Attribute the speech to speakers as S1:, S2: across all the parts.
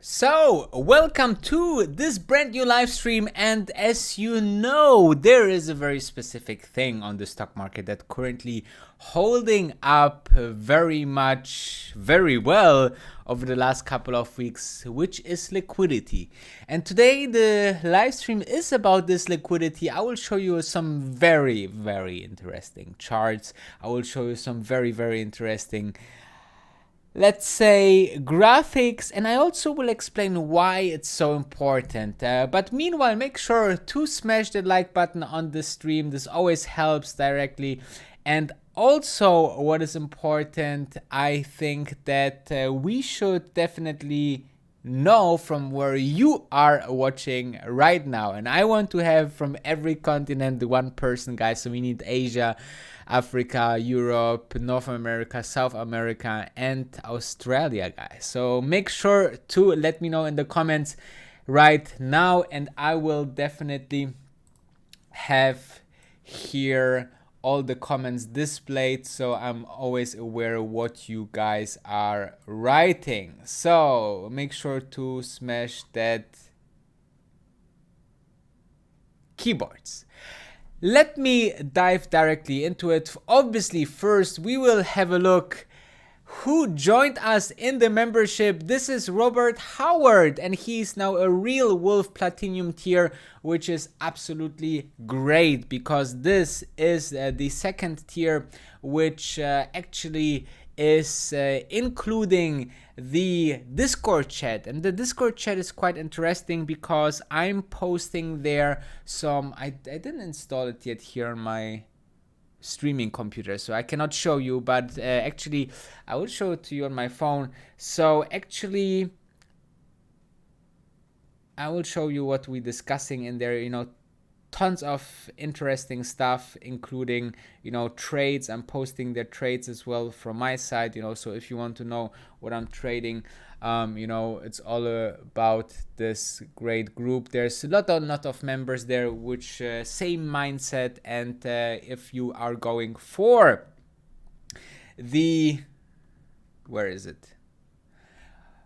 S1: So, welcome to this brand new live stream, and as you know, there is a very specific thing on the stock market that currently holding up very well over the last couple of weeks, which is liquidity. And today the live stream is about this liquidity. I will show you some very interesting charts. I will show you some very interesting, let's say, graphics, and I also will explain why it's so important. But meanwhile, make sure to smash the like button on this stream. This always helps directly. And also, what is important, I think that we should definitely know from where you are watching right now. And I want to have from every continent one person, guys. So we need Asia, Africa, Europe, North America, South America, and Australia, guys. So make sure to let me know in the comments right now, and I will definitely have here all the comments displayed, so I'm always aware what you guys are writing. So make sure to smash that keyboards. Let me dive directly into it. Obviously, first we will have a look who joined us in the membership. This is Robert Howard, and he's now a real Wolf Platinum tier, which is absolutely great because this is the second tier, which actually is including the Discord chat. And the Discord chat is quite interesting because I'm posting there some, I didn't install it yet here on my streaming computer, so I cannot show you, but actually I will show it to you on my phone. So actually I will show you what we're discussing in there, tons of interesting stuff, including, trades. I'm posting the trades as well from my side, so if you want to know what I'm trading, it's all about this great group. There's a lot of members there, which same mindset. And if you are going for the, where is it?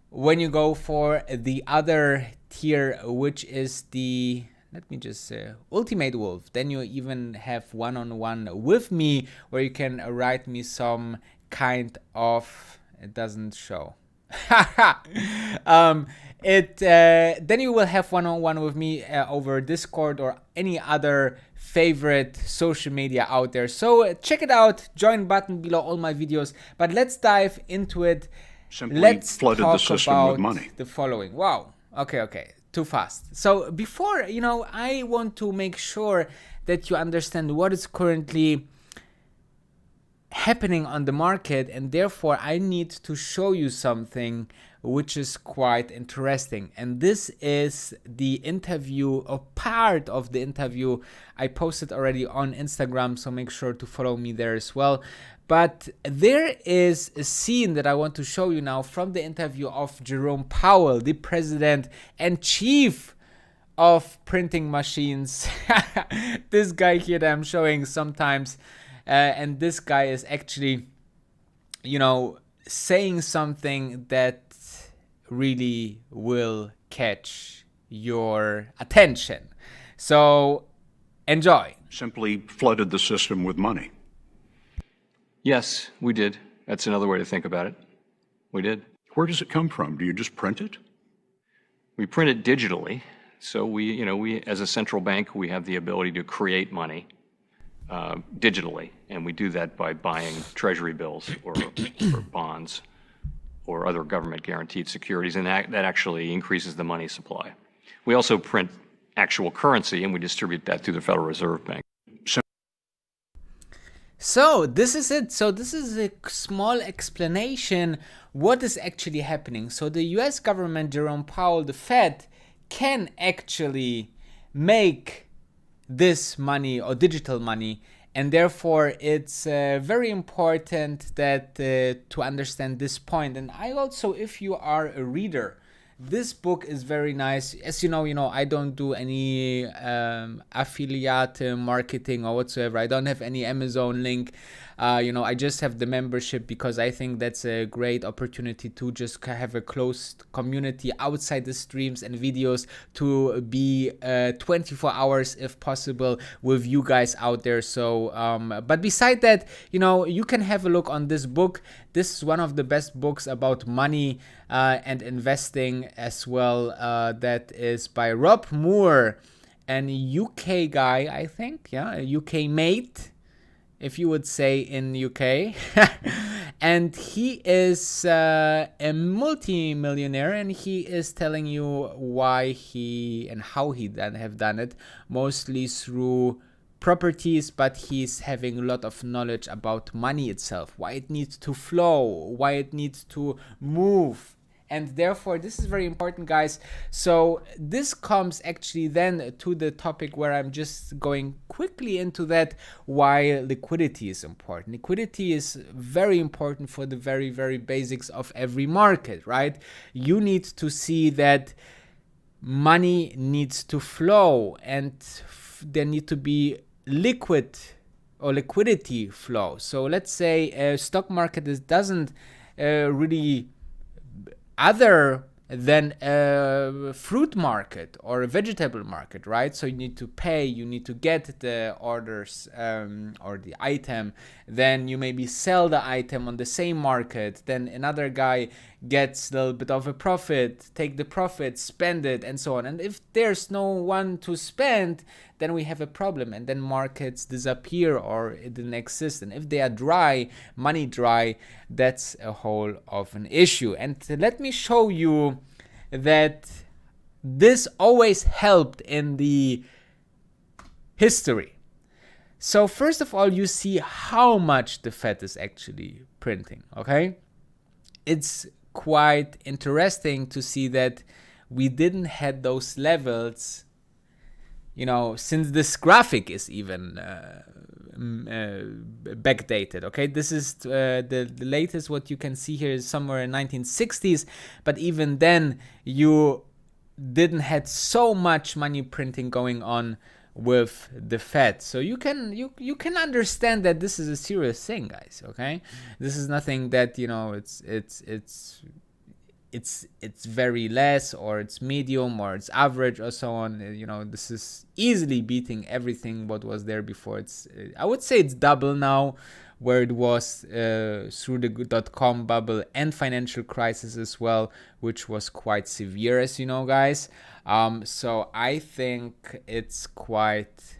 S1: When you go for the other tier, which is the, let me just say, Ultimate Wolf, then you even have one-on-one with me where you can write me some kind of, it doesn't show. Then you will have one-on-one with me over Discord or any other favorite social media out there. So check it out, join button below all my videos. But let's dive into it. Let's flooded talk the system about with money. The following. Wow. Okay. Too fast. So before, I want to make sure that you understand what is currently happening on the market, and therefore I need to show you something which is quite interesting. And this is the interview, or part of the interview I posted already on Instagram, so make sure to follow me there as well. But there is a scene that I want to show you now from the interview of Jerome Powell, the president and chief of printing machines. This guy here that I'm showing sometimes, and this guy is actually, saying something that really will catch your attention. So enjoy.
S2: Simply flooded the system with money.
S3: Yes, we did. That's another way to think about it. We did.
S2: Where does it come from? Do you just print it?
S3: We print it digitally. So we as a central bank, we have the ability to create money digitally, and we do that by buying treasury bills or bonds or other government guaranteed securities, and that actually increases the money supply. We also print actual currency, and we distribute that through the Federal Reserve Bank.
S1: So this is it. So this is a small explanation what is actually happening. So the US government, Jerome Powell, the Fed, can actually make this money or digital money, and therefore it's very important that to understand this point. And I also, if you are a reader, this book is very nice. As you know, I don't do any affiliate marketing or whatsoever. I don't have any Amazon link. I just have the membership because I think that's a great opportunity to just have a closed community outside the streams and videos, to be 24 hours if possible with you guys out there. So but beside that, you can have a look on this book. This is one of the best books about money and investing as well. That is by Rob Moore, an UK guy, I think. Yeah, a UK mate, if you would say in UK. And he is a multi-millionaire, and he is telling you why he and how he have done it, mostly through properties, but he's having a lot of knowledge about money itself, why it needs to flow, why it needs to move. And therefore, this is very important, guys. So this comes actually then to the topic where I'm just going quickly into that, why liquidity is important. Liquidity is very important for the very, very basics of every market, right? You need to see that money needs to flow, and there need to be liquid or liquidity flow. So let's say a stock market doesn't really other than a fruit market or a vegetable market, right? So you need to pay, you need to get the orders or the item, then you maybe sell the item on the same market, then another guy gets a little bit of a profit, take the profit, spend it, and so on. And if there's no one to spend, then we have a problem, and then markets disappear or it didn't exist. And if they are dry, money dry, that's a whole of an issue. And let me show you that this always helped in the history. So first of all, you see how much the Fed is actually printing, okay? It's quite interesting to see that we didn't have those levels, since this graphic is even backdated, okay? This is the latest what you can see here is somewhere in 1960s, but even then you didn't have so much money printing going on with the Fed. So you can understand that this is a serious thing, guys, okay? This is nothing that, it's very less, or it's medium, or it's average, or so on. This is easily beating everything what was there before. I would say it's double now, where it was through the .com bubble and financial crisis as well, which was quite severe, as you know, guys. So I think it's quite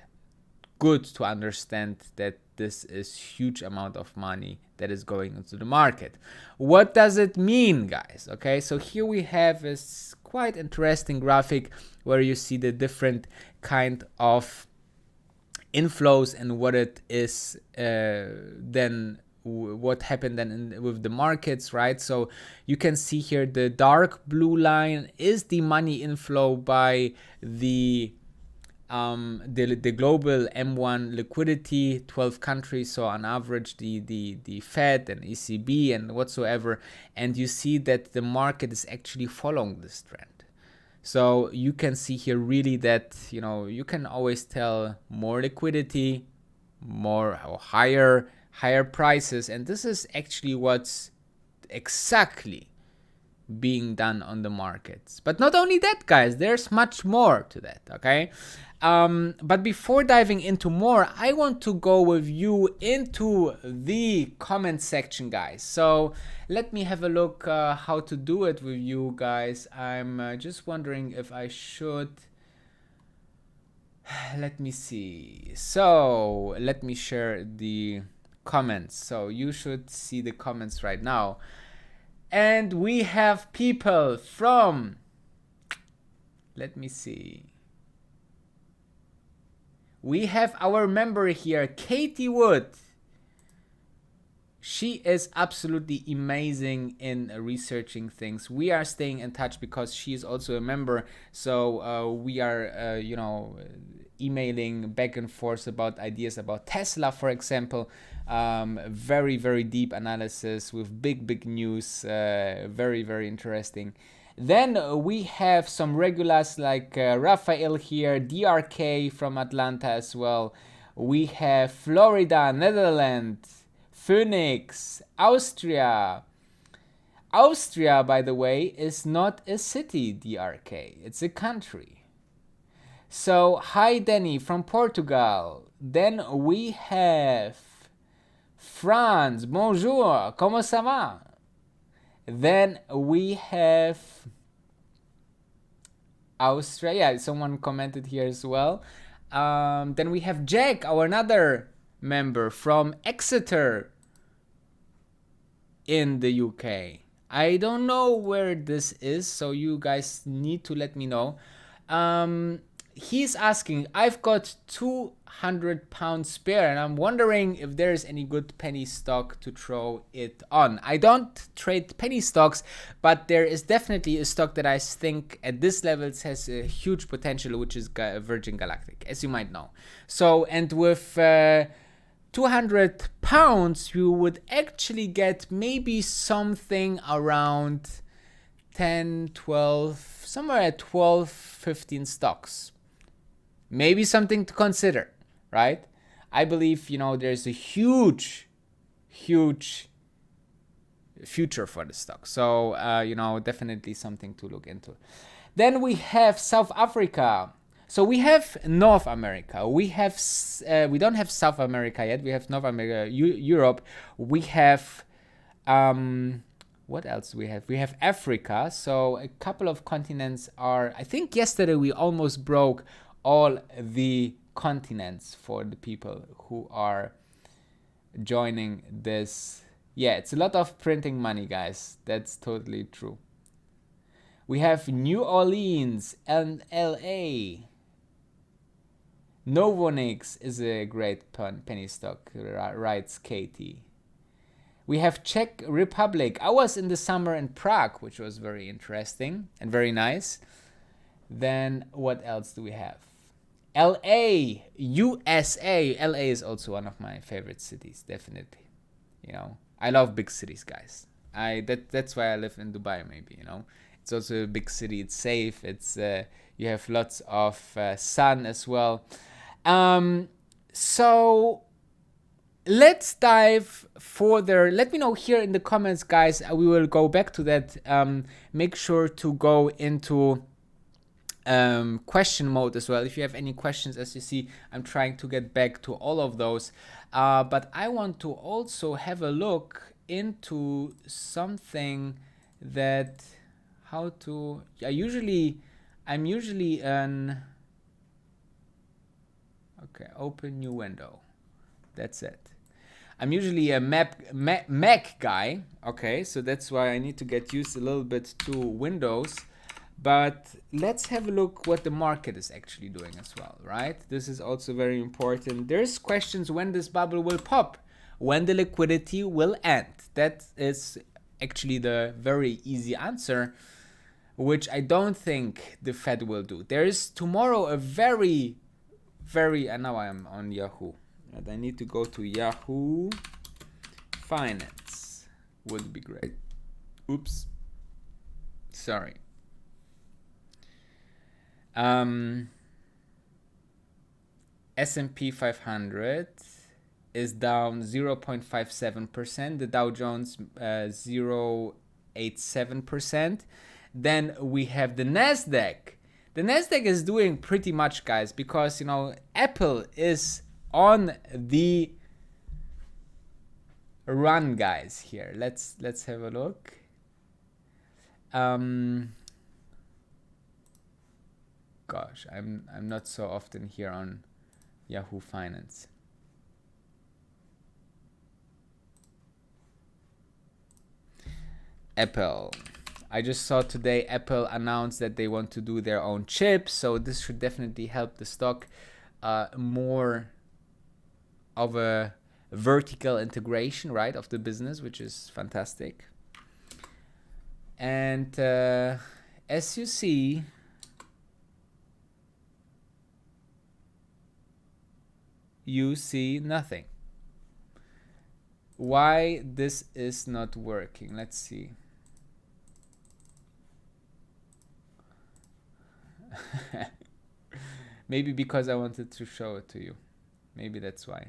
S1: good to understand that this is huge amount of money that is going into the market. What does it mean, guys? Okay, so here we have a quite interesting graphic where you see the different kind of inflows and what it is then what happened then with the markets, right? So you can see here the dark blue line is the money inflow by the global M1 liquidity, 12 countries, so on average the Fed and ECB and whatsoever, and you see that the market is actually following this trend. So you can see here really that, you can always tell more liquidity, more or higher prices, and this is actually what's exactly being done on the markets. But not only that, guys, there's much more to that, okay? But before diving into more, I want to go with you into the comment section, guys. So let me have a look how to do it with you guys. I'm just wondering if I should... Let me see. So let me share the comments. So you should see the comments right now. And we have people from... Let me see. We have our member here, Katie Wood. She is absolutely amazing in researching things. We are staying in touch because she is also a member. So we are, emailing back and forth about ideas about Tesla, for example. Very, very deep analysis with big news. Very, very interesting. Then we have some regulars like Raphael here, DRK from Atlanta as well. We have Florida, Netherlands, Phoenix, Austria. Austria, by the way, is not a city, DRK. It's a country. So, hi Danny from Portugal. Then we have France. Bonjour. Comment ça va? Then we have Austria. Yeah, someone commented here as well. Then we have Jack, our another member from Exeter in the UK. I don't know where this is, so you guys need to let me know. He's asking, I've got £200 spare and I'm wondering if there's any good penny stock to throw it on. I don't trade penny stocks, but there is definitely a stock that I think at this level has a huge potential, which is Virgin Galactic, as you might know. So, and with £200, you would actually get maybe something around 10, 12, somewhere at 12, 15 stocks. Maybe something to consider, right? I believe, there's a huge future for the stock. So, definitely something to look into. Then we have South Africa. So we have North America. We don't have South America yet. We have North America, Europe. We have, what else do we have? We have Africa. So a couple of continents are, I think yesterday we almost broke all the continents for the people who are joining this. Yeah, it's a lot of printing money, guys. That's totally true. We have New Orleans and LA. Novonix is a great penny stock, writes Katie. We have Czech Republic. I was in the summer in Prague, which was very interesting and very nice. Then what else do we have? LA, USA. LA is also one of my favorite cities, definitely. I love big cities, guys. That's why I live in Dubai, maybe, It's also a big city. It's safe. It's you have lots of sun as well. So let's dive further. Let me know here in the comments, guys. We will go back to that. Make sure to go into question mode as well. If you have any questions, as you see, I'm trying to get back to all of those. But I want to also have a look into something that I'm usually okay, open new window. That's it. I'm usually a Mac guy. Okay, so that's why I need to get used a little bit to Windows. But let's have a look what the market is actually doing as well, right? This is also very important. There's questions when this bubble will pop, when the liquidity will end. That is actually the very easy answer, which I don't think the Fed will do. There is tomorrow a very, and now I am on Yahoo. And I need to go to Yahoo Finance. Would be great. Oops. Sorry. S&P 500 is down 0.57%. The Dow Jones 0.87%. Then we have the Nasdaq. The Nasdaq is doing pretty much, guys, because Apple is on the run, guys. Here, let's have a look. Gosh, I'm not so often here on Yahoo Finance. Apple. I just saw today Apple announced that they want to do their own chips, so this should definitely help the stock more of a vertical integration, right, of the business, which is fantastic. And as you see, you see nothing. Why this is not working? Let's see. Maybe because I wanted to show it to you. Maybe that's why.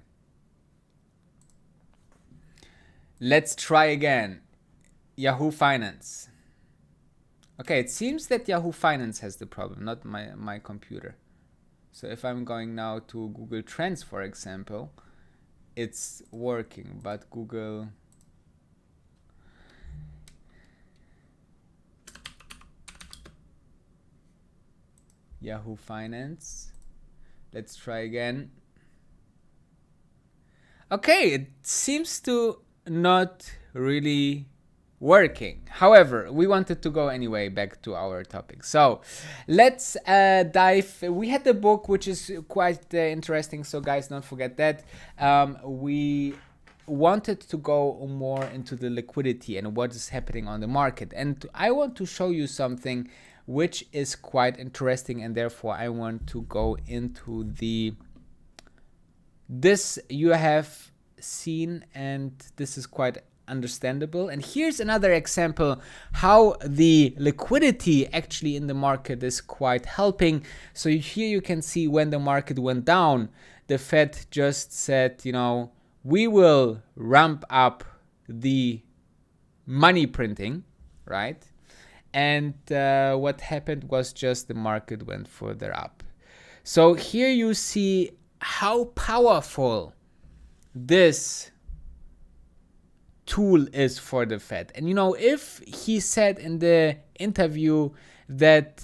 S1: Let's try again. Yahoo Finance. Okay, it seems that Yahoo Finance has the problem, not my computer. So if I'm going now to Google Trends, for example, it's working, but Google... Yahoo Finance. Let's try again. Okay, it seems to not really working. However, we wanted to go anyway back to our topic. So let's dive. We had the book, which is quite interesting. So guys, don't forget that. We wanted to go more into the liquidity and what is happening on the market. And I want to show you something which is quite interesting, and therefore I want to go into this you have seen, and this is quite understandable. And here's another example how the liquidity actually in the market is quite helping. So here you can see when the market went down, the Fed just said, we will ramp up the money printing, right? And what happened was just the market went further up. So here you see how powerful this tool is for the Fed. And if he said in the interview that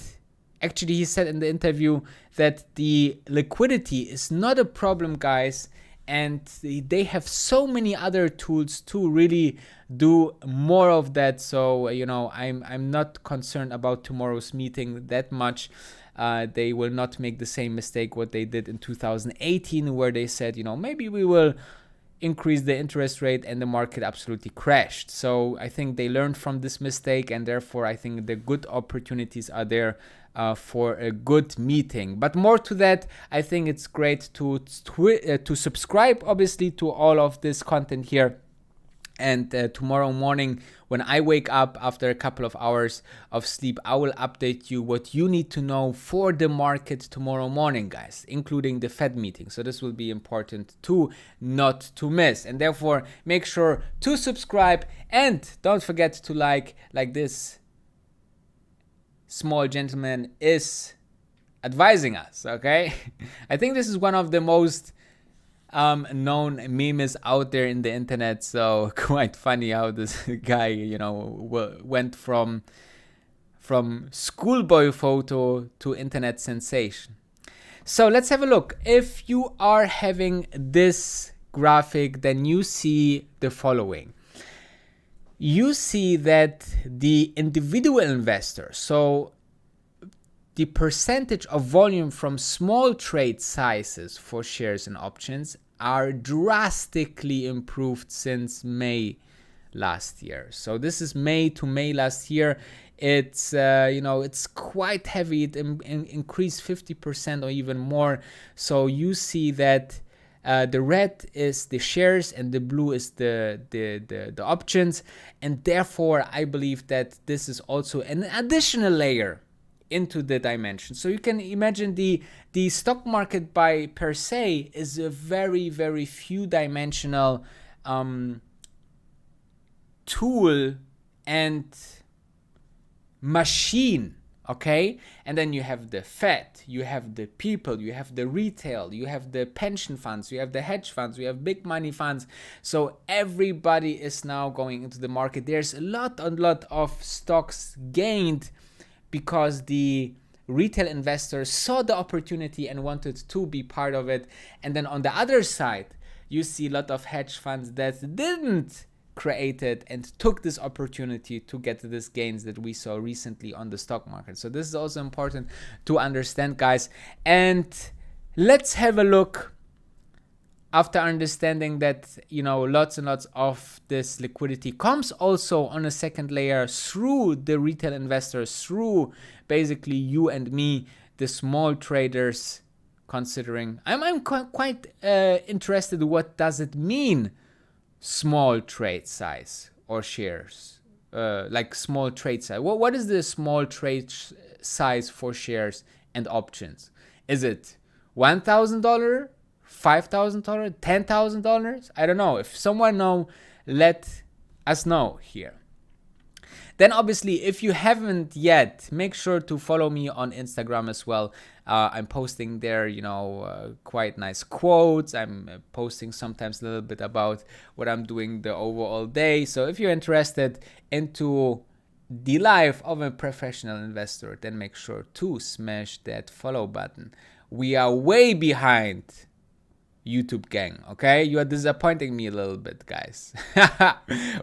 S1: the liquidity is not a problem, guys, and they have so many other tools to really do more of that. So I'm not concerned about tomorrow's meeting that much. They will not make the same mistake what they did in 2018, where they said, maybe we will increase the interest rate, and the market absolutely crashed. So I think they learned from this mistake, and therefore I think the good opportunities are there for a good meeting. But more to that, I think it's great to subscribe, obviously, to all of this content here. And tomorrow morning, when I wake up after a couple of hours of sleep, I will update you what you need to know for the market tomorrow morning, guys, including the Fed meeting. So this will be important to not to miss. And therefore, make sure to subscribe, and don't forget to like this small gentleman is advising us, okay? I think this is one of the most known memes out there in the internet. So quite funny how this guy, went from schoolboy photo to internet sensation. So let's have a look. If you are having this graphic, then you see the following. You see that the individual investor, so the percentage of volume from small trade sizes for shares and options, are drastically improved since May last year. So this is May to May last year. It's it's quite heavy. It increased 50% or even more. So you see that the red is the shares and the blue is the options, and therefore I believe that this is also an additional layer into the dimension. So you can imagine the stock market by per se is a very, very few dimensional tool and machine, okay? And then you have the Fed, you have the people, you have the retail, you have the pension funds, you have the hedge funds, you have big money funds. So everybody is now going into the market. There's a lot of stocks gained because the retail investors saw the opportunity and wanted to be part of it. And then on the other side, you see a lot of hedge funds that didn't create it and took this opportunity to get these gains that we saw recently on the stock market. So this is also important to understand, guys. And let's have a look. After understanding that, lots and lots of this liquidity comes also on a second layer through the retail investors, through basically you and me, the small traders, considering. I'm quite interested. What does it mean, small trade size or shares? Like small trade size. What is the small trade size for shares and options? Is it $1,000? $5,000, $10,000? I don't know. If someone know, let us know here. Then obviously, if you haven't yet, make sure to follow me on Instagram as well. I'm posting there, quite nice quotes. I'm posting sometimes a little bit about what I'm doing the overall day. So if you're interested into the life of a professional investor, then make sure to smash that follow button. We are way behind YouTube gang, okay? You are disappointing me a little bit, guys.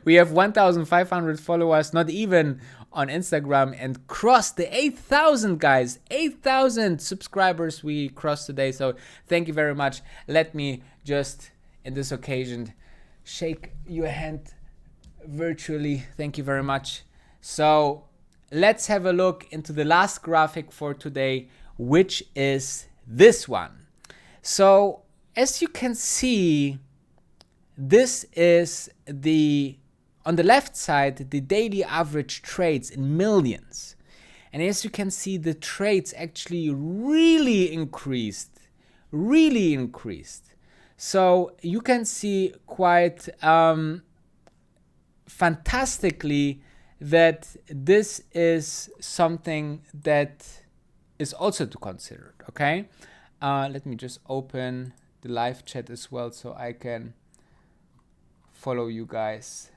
S1: We have 1,500 followers, not even on Instagram, and crossed the 8,000, guys. 8,000 subscribers we crossed today, so thank you very much. Let me just, in this occasion, shake your hand virtually. Thank you very much. So let's have a look into the last graphic for today, which is this one. So as you can see, this is on the left side, the daily average trades in millions. And as you can see, the trades actually really increased. So you can see quite fantastically that this is something that is also to consider, okay? Let me just open the live chat as well so I can follow you guys.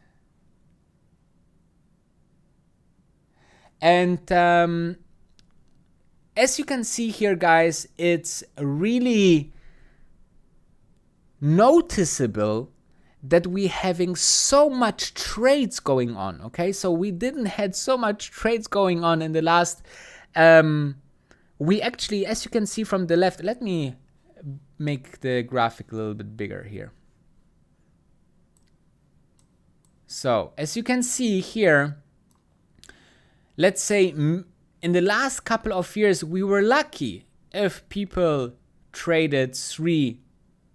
S1: And as you can see here, guys, it's really noticeable that we having so much trades going on, okay? So we didn't had so much trades going on in the last, we actually, as you can see from the left, let me make the graphic a little bit bigger here. So as you can see here, let's say in the last couple of years, we were lucky if people traded 3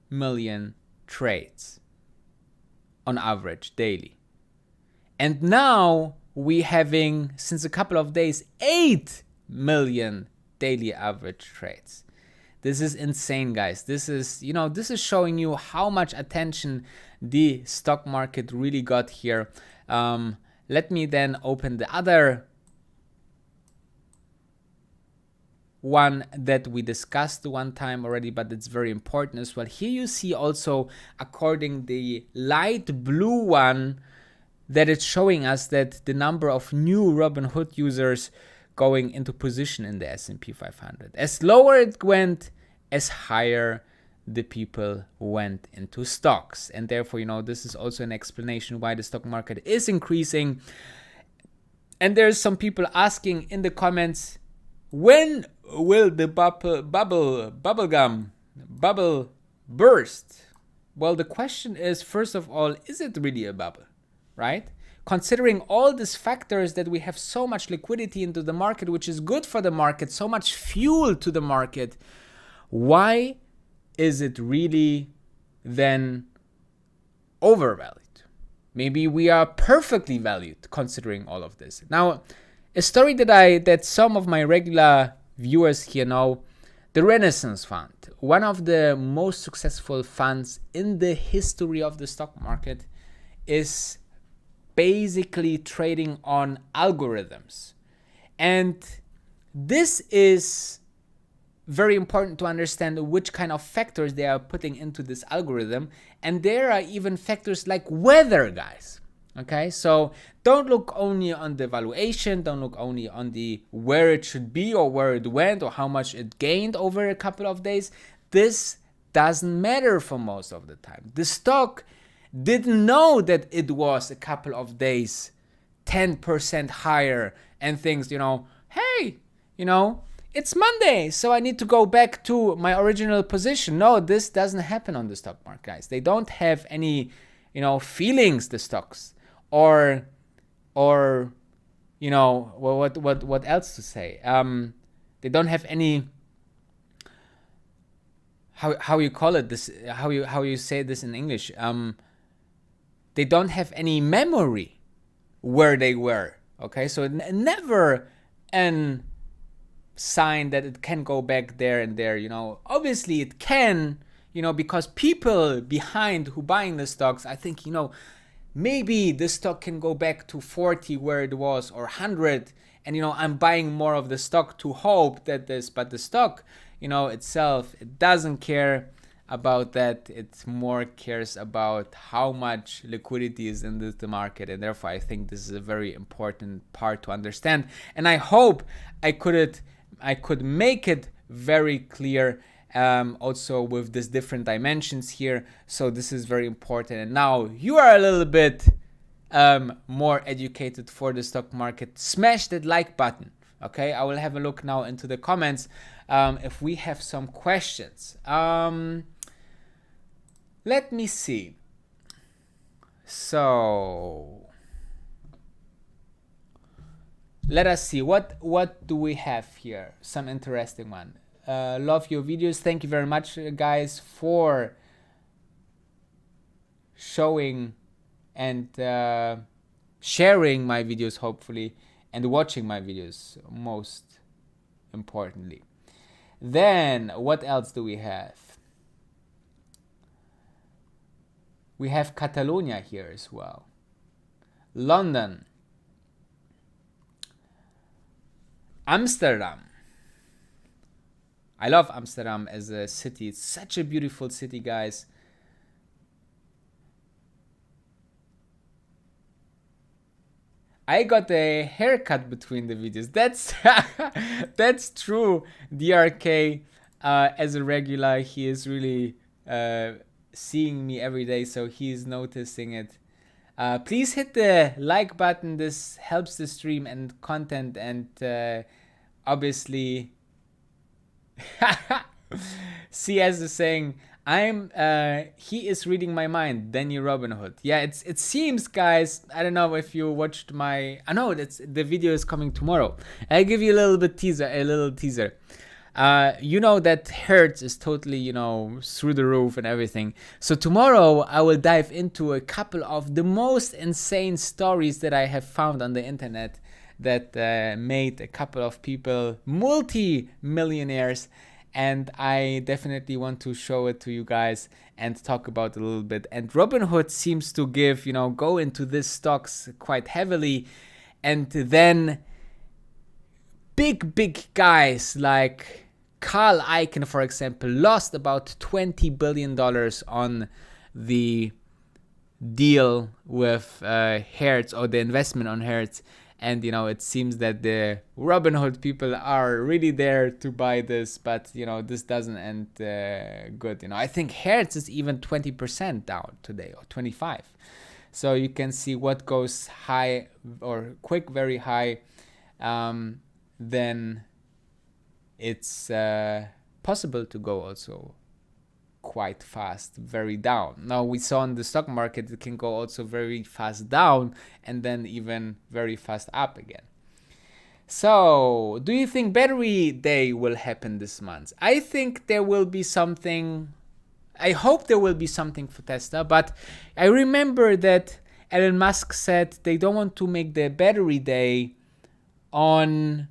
S1: million trades on average daily. And now we having, since a couple of days, 8 million daily average trades. This is insane, guys. This is showing you how much attention the stock market really got here. Let me then open the other one that we discussed one time already, but it's very important as well. Here you see also, according the light blue one, that it's showing us that the number of new Robinhood users going into position in the S&P 500. As lower it went, as higher the people went into stocks. And therefore, this is also an explanation why the stock market is increasing. And there's some people asking in the comments, when will the bubble burst? Well, the question is, first of all, is it really a bubble, right? Considering all these factors that we have so much liquidity into the market, which is good for the market, so much fuel to the market, why is it really then overvalued? Maybe we are perfectly valued considering all of this. Now, a story that some of my regular viewers here know, the Renaissance Fund, one of the most successful funds in the history of the stock market, is basically trading on algorithms. And this is very important to understand which kind of factors they are putting into this algorithm. And there are even factors like weather, guys. Okay, so don't look only on the valuation, don't look only on the where it should be or where it went or how much it gained over a couple of days. This doesn't matter for most of the time. The stock didn't know that it was a couple of days 10% higher and things, hey, it's Monday, so I need to go back to my original position. No, this doesn't happen on the stock market, guys. They don't have any, feelings, the stocks, or what else to say? They don't have any, how you call it this, how you say this in English? They don't have any memory where they were. Okay, so never an sign that it can go back there and there. Obviously it can, because people behind who buying the stocks, I think, maybe the stock can go back to 40 where it was, or 100, and I'm buying more of the stock to hope that but the stock itself, it doesn't care about that. It more cares about how much liquidity is in the market, and therefore I think this is a very important part to understand, and I hope I could make it very clear, also with these different dimensions here. So this is very important, and now you are a little bit more educated for the stock market. Smash that like button. Okay, I will have a look now into the comments if we have some questions. Let me see. So let us see what do we have here. Some interesting one. Love your videos. Thank you very much, guys, for showing and sharing my videos, hopefully, and watching my videos, most importantly. Then what else do we have? We have Catalonia here as well. London. Amsterdam. I love Amsterdam as a city. It's such a beautiful city, guys. I got a haircut between the videos. That's true. DRK, as a regular, he is really seeing me every day, so he's noticing it. Please hit the like button. This helps the stream and content, and obviously see, as the saying, he is reading my mind, Danny Robinhood. Yeah, it seems, guys, I don't know if you watched I know the video is coming tomorrow. I'll give you a little teaser. You know that Hertz is totally, through the roof and everything. So tomorrow I will dive into a couple of the most insane stories that I have found on the internet that made a couple of people multi-millionaires. And I definitely want to show it to you guys and talk about it a little bit. And Robinhood seems to go into these stocks quite heavily. And then big guys like Carl Icahn, for example, lost about $20 billion on the deal with Hertz, or the investment on Hertz. And it seems that the Robinhood people are really there to buy this, but this doesn't end good. I think Hertz is even 20% down today, or 25%. So you can see what goes high or quick, very high, then it's possible to go also quite fast, very down. Now we saw in the stock market it can go also very fast down and then even very fast up again. So do you think Battery Day will happen this month? I think there will be something. I hope there will be something for Tesla, but I remember that Elon Musk said they don't want to make the Battery Day on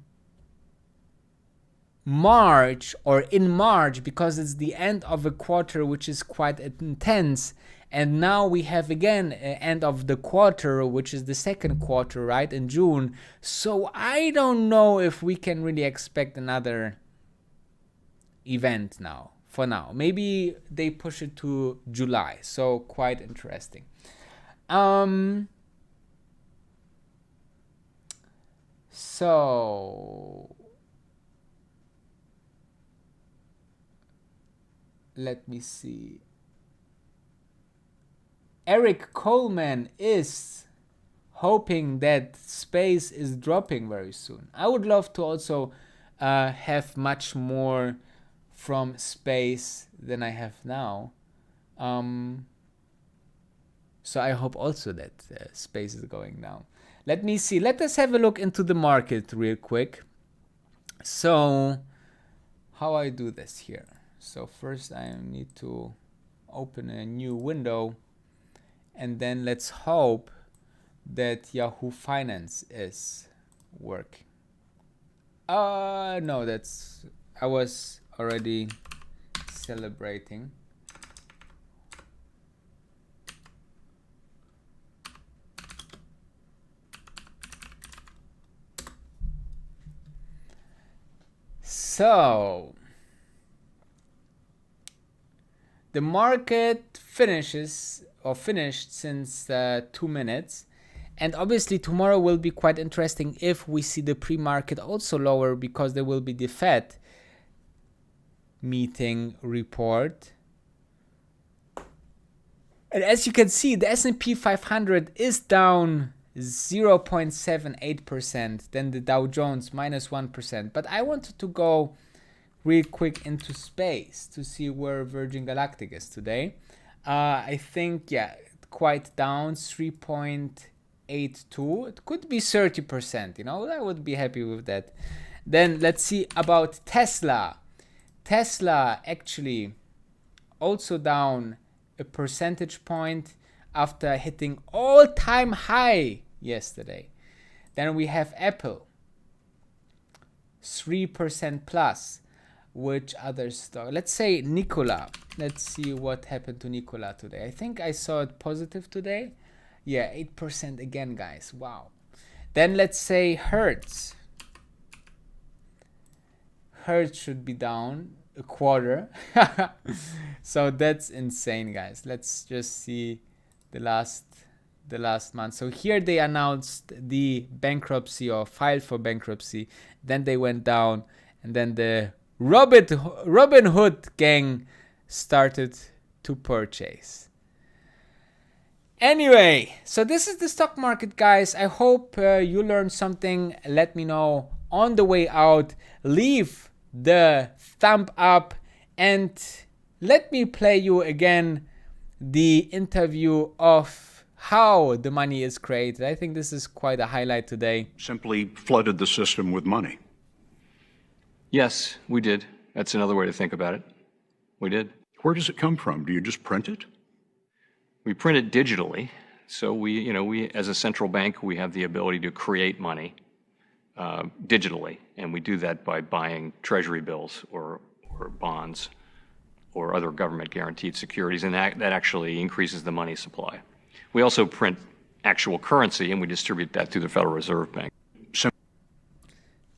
S1: March or in March, because it's the end of a quarter, which is quite intense. And now we have again end of the quarter, which is the second quarter, right, in June. So I don't know if we can really expect another event now. For now, maybe they push it to July. So quite interesting. So let me see. Eric Coleman is hoping that space is dropping very soon. I would love to also have much more from space than I have now. So I hope also that space is going down. Let me see. Let us have a look into the market real quick. So how I do this here. So first I need to open a new window, and then let's hope that Yahoo Finance is working. No, I was already celebrating. So the market finished since 2 minutes. And obviously tomorrow will be quite interesting if we see the pre-market also lower, because there will be the Fed meeting report. And as you can see, the S&P 500 is down 0.78%, then the Dow Jones minus 1%. But I wanted to go real quick into space to see where Virgin Galactic is today. I think, yeah, quite down, 3.82. It could be 30%, you know, I would be happy with that. Then let's see about Tesla. Tesla actually also down a percentage point after hitting all-time high yesterday. Then we have Apple, 3% plus. Which other stock? Let's say Nikola. Let's see what happened to Nikola today. I think I saw it positive today. Yeah, 8% again, guys. Wow. Then let's say Hertz. Hertz should be down a quarter. So that's insane, guys. Let's just see the last month. So here they announced the bankruptcy, or filed for bankruptcy. Then they went down, and then the Robin Hood gang started to purchase. Anyway, so this is the stock market, guys. I hope you learned something. Let me know on the way out. Leave the thumb up and let me play you again the interview of how the money is created. I think this is quite a highlight today.
S2: Simply flooded the system with money.
S3: Yes, we did. That's another way to think about it. We did.
S2: Where does it come from? Do you just print it?
S3: We print it digitally. So we as a central bank, we have the ability to create money digitally. And we do that by buying treasury bills or bonds or other government guaranteed securities. And that actually increases the money supply. We also print actual currency, and we distribute that through the Federal Reserve Bank.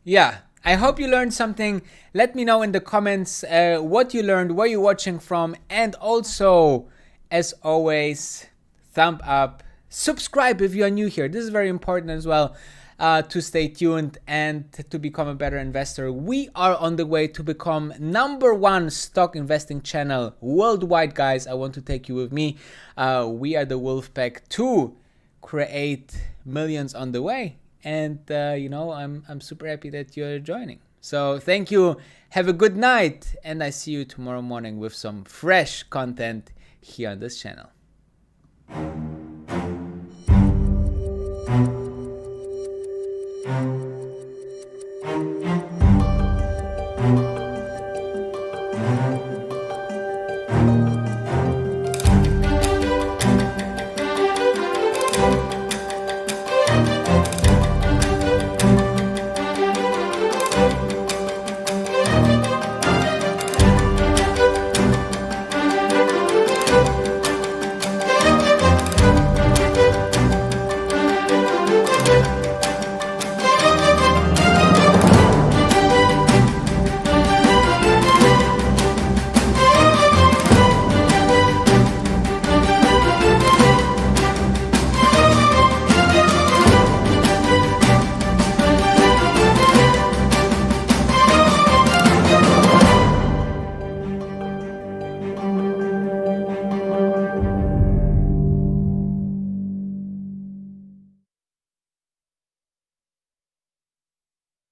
S1: Yeah. I hope you learned something. Let me know in the comments what you learned, where you're watching from, and also, as always, thumb up, subscribe if you are new here. This is very important as well, to stay tuned and to become a better investor. We are on the way to become #1 stock investing channel worldwide, guys. I want to take you with me. We are the Wolfpack to create millions on the way. And, I'm super happy that you're joining. So thank you. Have a good night. And I see you tomorrow morning with some fresh content here on this channel.